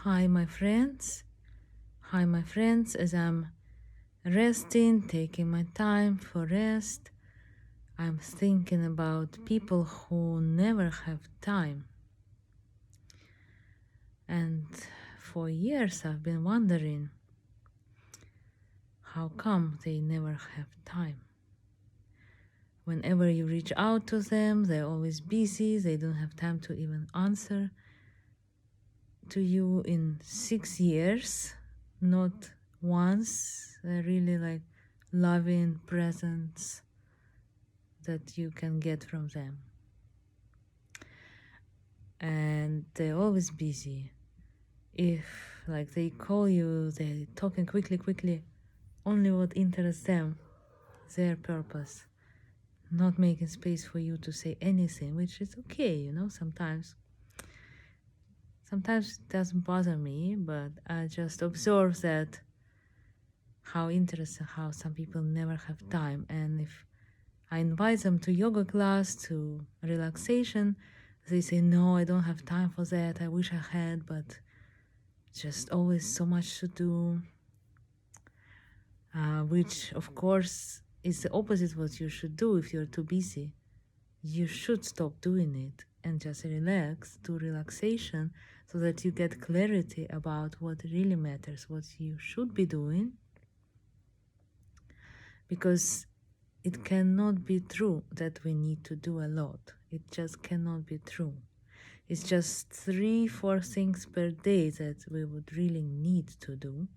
Hi, my friends. Hi, my friends. As I'm resting, taking my time for rest, I'm thinking about people who never have time. And for years, I've been wondering how come they never have time. Whenever you reach out to them, they're always busy, they don't have time to even answer to you in 6 years, not once. They're really like loving presence that you can get from them. And they're always busy. If like they call you, they're talking quickly, only what interests them, their purpose, not making space for you to say anything, which is okay, sometimes. Sometimes it doesn't bother me, but I just observe that how interesting how some people never have time. And if I invite them to yoga class, to relaxation, they say, no, I don't have time for that. I wish I had, but just always so much to do. Which, of course, is the opposite what you should do if you're too busy. You should stop doing it and just relax, do relaxation, so that you get clarity about what really matters, what you should be doing. Because it cannot be true that we need to do a lot. It just cannot be true. It's just 3-4 things per day that we would really need to do.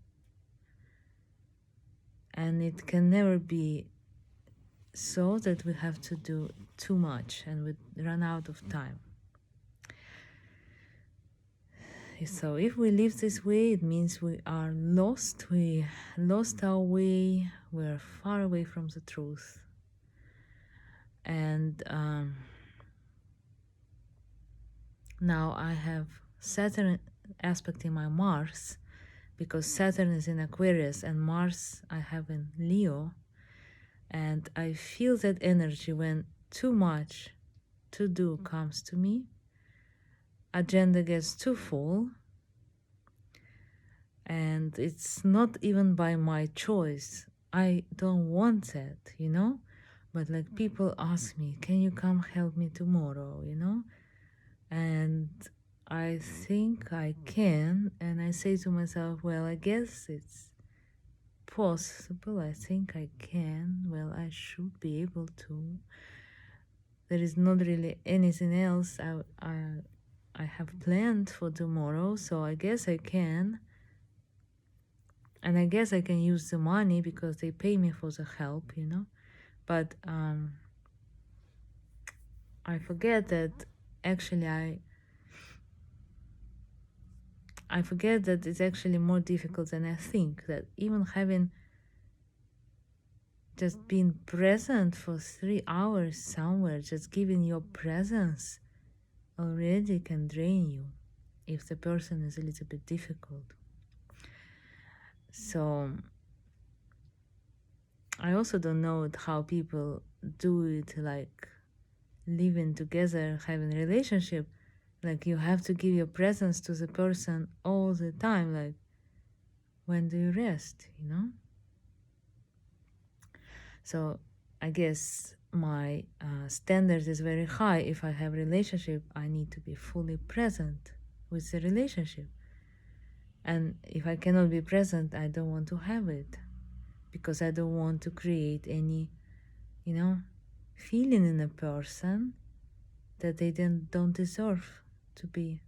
And it can never be so that we have to do too much and we run out of time. So if we live this way, it means we are lost. We lost our way. We're far away from the truth. And now I have Saturn aspecting my Mars, because Saturn is in Aquarius and Mars I have in Leo. And I feel that energy when too much to do comes to me. Agenda gets too full. And it's not even by my choice. I don't want that, But like people ask me, can you come help me tomorrow, And I think I can. And I say to myself, well, I guess it's possible. I think I can. Well, I should be able to. There is not really anything else I have planned for tomorrow, so I guess I can. And I guess I can use the money because they pay me for the help, But I forget that actually I forget that it's actually more difficult than I think. That even having just been present for 3 hours somewhere, just giving your presence already can drain you if the person is a little bit difficult. So I also don't know how people do it, like living together, having a relationship. Like you have to give your presence to the person all the time. Like, when do you rest, So I guess my standard is very high. If I have a relationship, I need to be fully present with the relationship. And if I cannot be present, I don't want to have it, because I don't want to create any, feeling in a person that they don't deserve to be,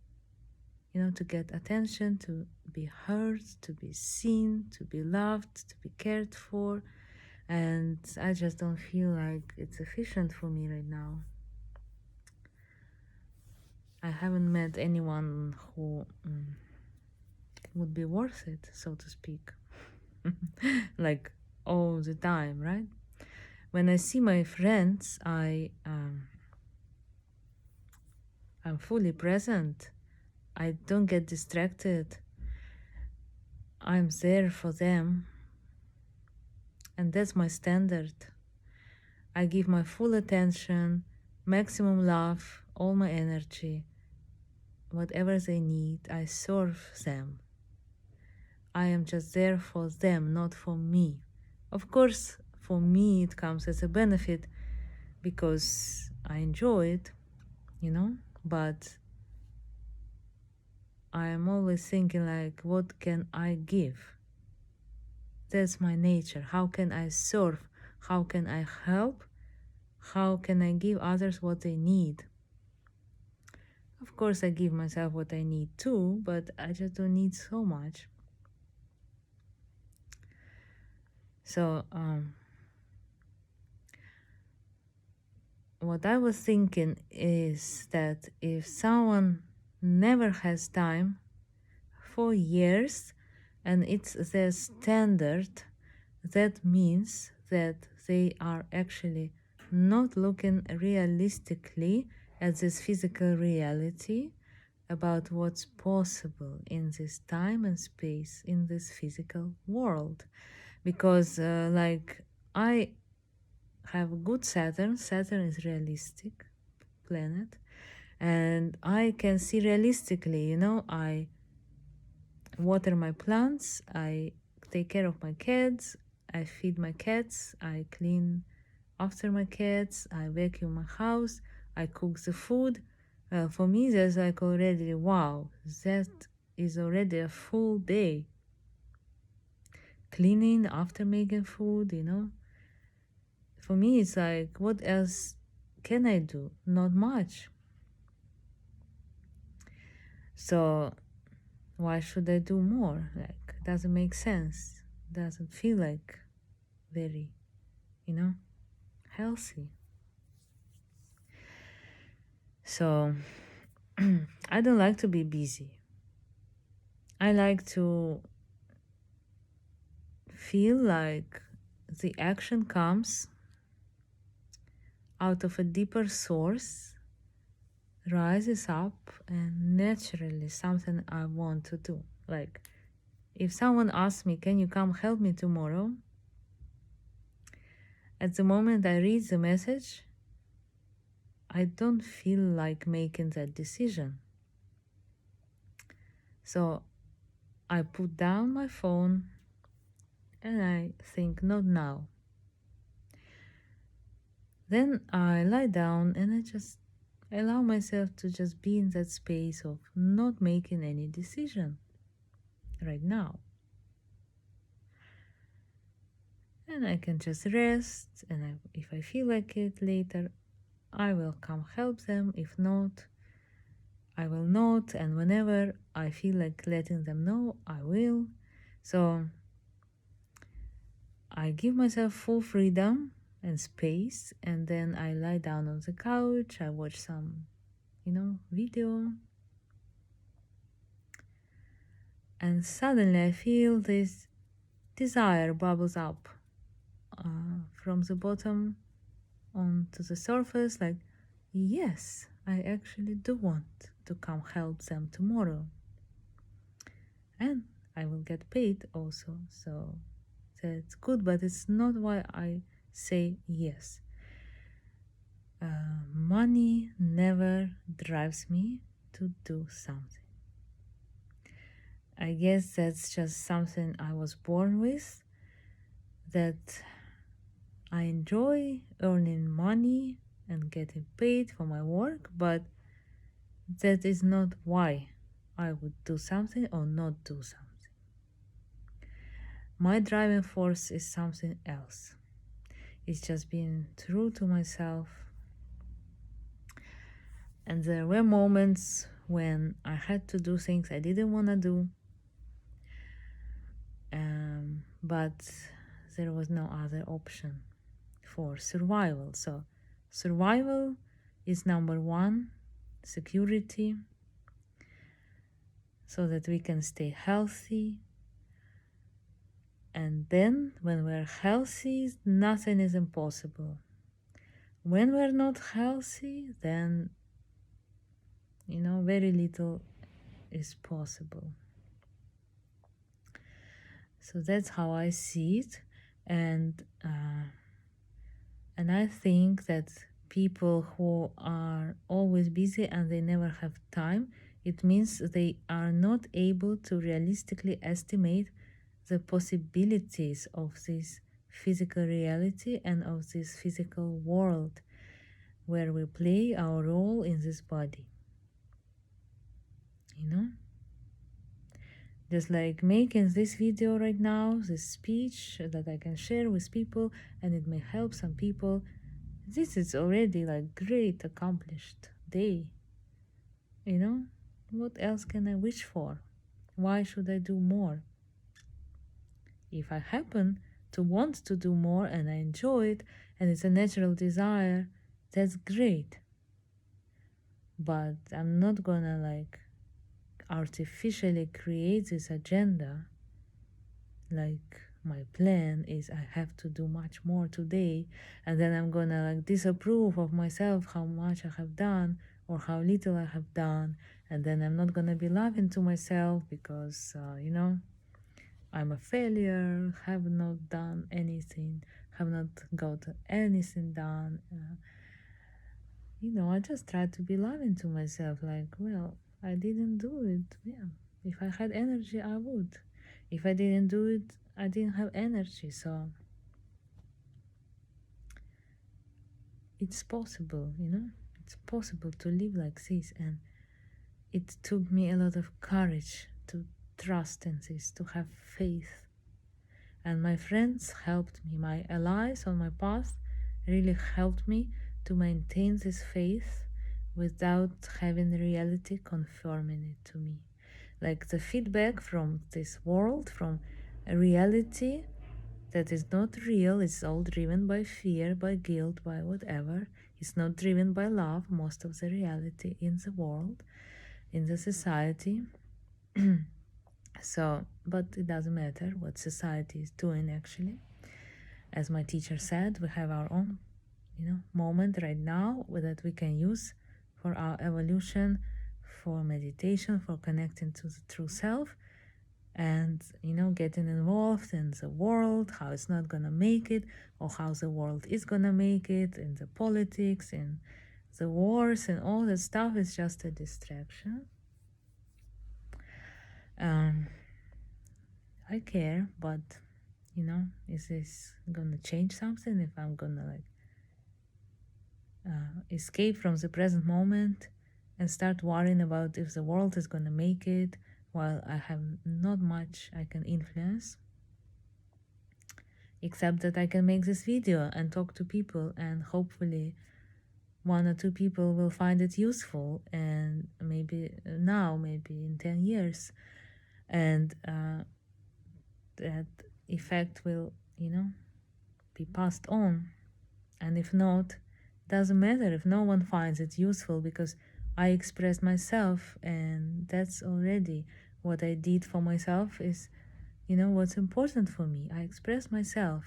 to get attention, to be heard, to be seen, to be loved, to be cared for. And I just don't feel like it's efficient for me right now. I haven't met anyone who would be worth it, so to speak. Like all the time, right? When I see my friends, I'm fully present. I don't get distracted. I'm there for them. And that's my standard. I give my full attention, maximum love, all my energy. whatever they need, I serve them. I am just there for them, not for me. Of course, for me, it comes as a benefit because I enjoy it, but I am always thinking, like, what can I give? That's my nature. How can I serve? How can I help? How can I give others what they need? Of course, I give myself what I need too, but I just don't need so much. So, what I was thinking is that if someone never has time for years and it's their standard, that means that they are actually not looking realistically at this physical reality about what's possible in this time and space in this physical world. Because, I have a good Saturn. Saturn is realistic planet, and I can see realistically. I water my plants, I take care of my cats, I feed my cats, I clean after my cats, I vacuum my house, I cook the food. For me, that's like already wow. That is already a full day. Cleaning after making food. For me, it's like, what else can I do? Not much. So why should I do more? Like, doesn't make sense. Doesn't feel like very, healthy. So I don't like to be busy. I like to feel like the action comes out of a deeper source, rises up, and naturally something I want to do. Like, if someone asks me, can you come help me tomorrow? At the moment I read the message, I don't feel like making that decision. So I put down my phone and I think, not now. Then I lie down and I just allow myself to just be in that space of not making any decision right now. And I can just rest, and if I feel like it later, I will come help them. If not, I will not. And whenever I feel like letting them know, I will. So I give myself full freedom and space, and then I lie down on the couch, I watch some, video, and suddenly I feel this desire bubbles up from the bottom onto the surface, like, yes, I actually do want to come help them tomorrow. And I will get paid also, so that's good, but it's not why I say yes. Money never drives me to do something. I guess that's just something I was born with, that I enjoy earning money and getting paid for my work, but that is not why I would do something or not do something. My driving force is something else. It's just being true to myself. And there were moments when I had to do things I didn't want to do, but there was no other option for survival. So survival is number one, security, so that we can stay healthy. And then when we're healthy, nothing is impossible. When we're not healthy, then very little is possible. So that's how I see it. And I think that people who are always busy and they never have time, It means they are not able to realistically estimate the possibilities of this physical reality and of this physical world where we play our role in this body. You know? Just like making this video right now, this speech that I can share with people and it may help some people. This is already like great accomplished day. You know? What else can I wish for? Why should I do more? If I happen to want to do more and I enjoy it and it's a natural desire, that's great. But I'm not gonna like artificially create this agenda. Like my plan is I have to do much more today, and then I'm gonna like disapprove of myself how much I have done or how little I have done, and then I'm not gonna be loving to myself because I'm a failure, have not done anything, have not got anything done. I just try to be loving to myself, like, well, I didn't do it. Yeah. If I had energy, I would. If I didn't do it, I didn't have energy. So it's possible, it's possible to live like this. And it took me a lot of courage to trust in this, to have faith. And my friends helped me, my allies on my path really helped me to maintain this faith without having reality confirming it to me. Like the feedback from this world, from a reality that is not real, it's all driven by fear, by guilt, by whatever. It's not driven by love, most of the reality in the world, in the society. So, but it doesn't matter what society is doing actually. As my teacher said, we have our own, moment right now that we can use for our evolution, for meditation, for connecting to the true self, and getting involved in the world, how it's not gonna make it, or how the world is gonna make it, in the politics, in the wars, and all that stuff is just a distraction. I care, but is this gonna change something if I'm gonna like escape from the present moment and start worrying about if the world is gonna make it while I have not much I can influence, except that I can make this video and talk to people, and hopefully one or two people will find it useful, and maybe now, maybe in 10 years, and that effect will be passed on. And if not, doesn't matter if no one finds it useful, because I expressed myself, and that's already what I did for myself. Is what's important for me. I express myself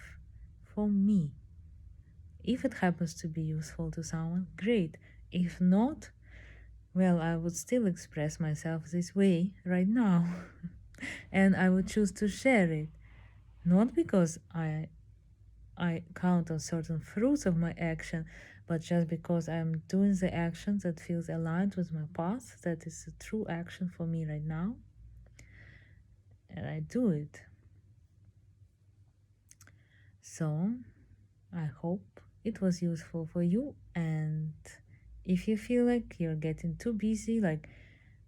for me. If it happens to be useful to someone, great. If not, well, I would still express myself this way right now. And I would choose to share it, not because I count on certain fruits of my action, but just because I'm doing the action that feels aligned with my path, that is a true action for me right now, and I do it. So I hope it was useful for you, and if you feel like you're getting too busy, like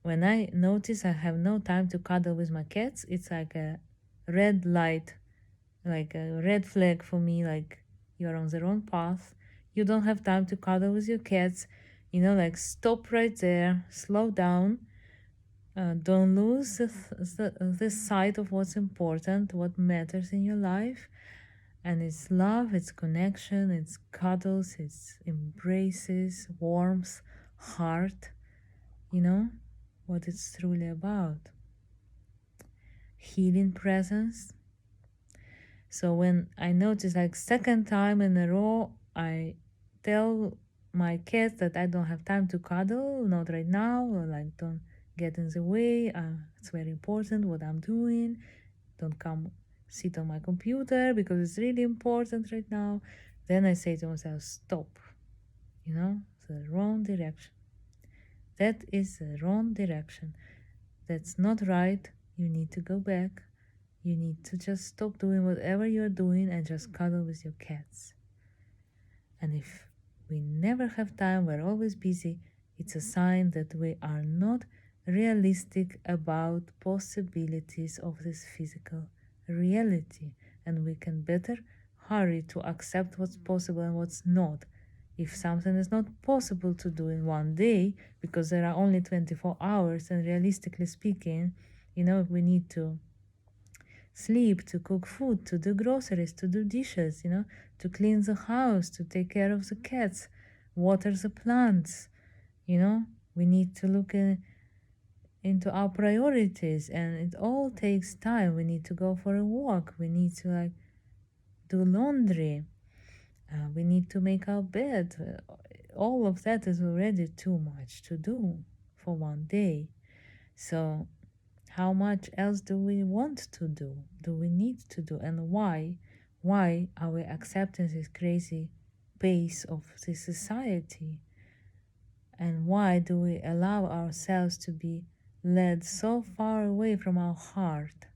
when I notice I have no time to cuddle with my cats, it's like a red light, like a red flag for me, like you're on the wrong path. You don't have time to cuddle with your cats. Like stop right there, slow down. Don't lose the sight of what's important, what matters in your life. And it's love, it's connection, it's cuddles, it's embraces, warmth, heart, what it's truly about. Healing presence. So when I notice, like second time in a row, I tell my cats that I don't have time to cuddle, not right now, or like don't get in the way. It's very important what I'm doing. Don't come sit on my computer because it's really important right now. Then I say to myself, stop. The wrong direction. That is the wrong direction. That's not right. You need to go back. You need to just stop doing whatever you're doing and just cuddle with your cats. And if we never have time, we're always busy, it's a sign that we are not realistic about possibilities of this physical reality, and we can better hurry to accept what's possible and what's not. If something is not possible to do in one day because there are only 24 hours, and realistically speaking, if we need to sleep, to cook food, to do groceries, to do dishes, to clean the house, to take care of the cats, water the plants, you know, we need to look into our priorities, and it all takes time. We need to go for a walk, we need to do laundry, we need to make our bed. All of that is already too much to do for one day. So how much else do we want to do we need to do, and why are we accepting this crazy pace of this society, and why do we allow ourselves to be led so far away from our heart,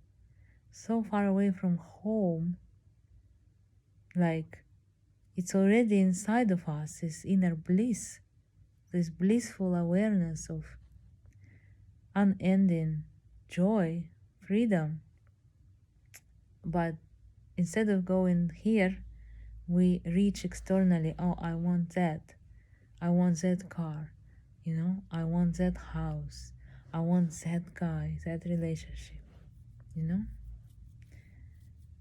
so far away from home? Like, it's already inside of us, this inner bliss, this blissful awareness of unending joy, freedom. But instead of going here, we reach externally. Oh, I want that. I want that car. I want that house. I want that guy, that relationship.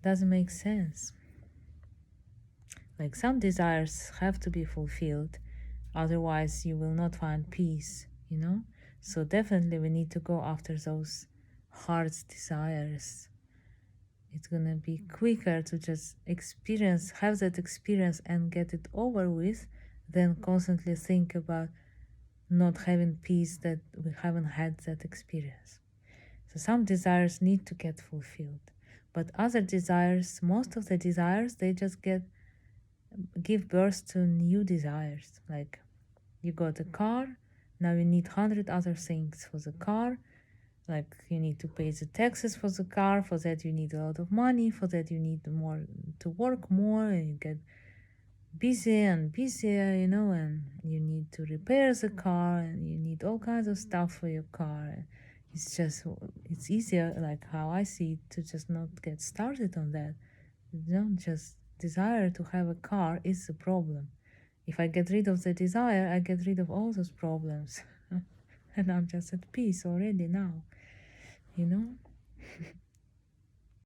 Doesn't make sense. Like, some desires have to be fulfilled, otherwise, you will not find peace. So, definitely, we need to go after those heart's desires. It's gonna be quicker to just have that experience and get it over with, than constantly think about not having peace that we haven't had that experience. So some desires need to get fulfilled, but other desires, most of the desires, they just give birth to new desires. Like, you got a car, now you need 100 other things for the car. Like, you need to pay the taxes for the car, for that you need a lot of money, for that you need more to work more, and you get busier and busier, and you need to repair the car, and you need all kinds of stuff for your car. It's easier, like how I see it, to just not get started on that. Just desire to have a car is the problem. If I get rid of the desire, I get rid of all those problems. And I'm just at peace already now.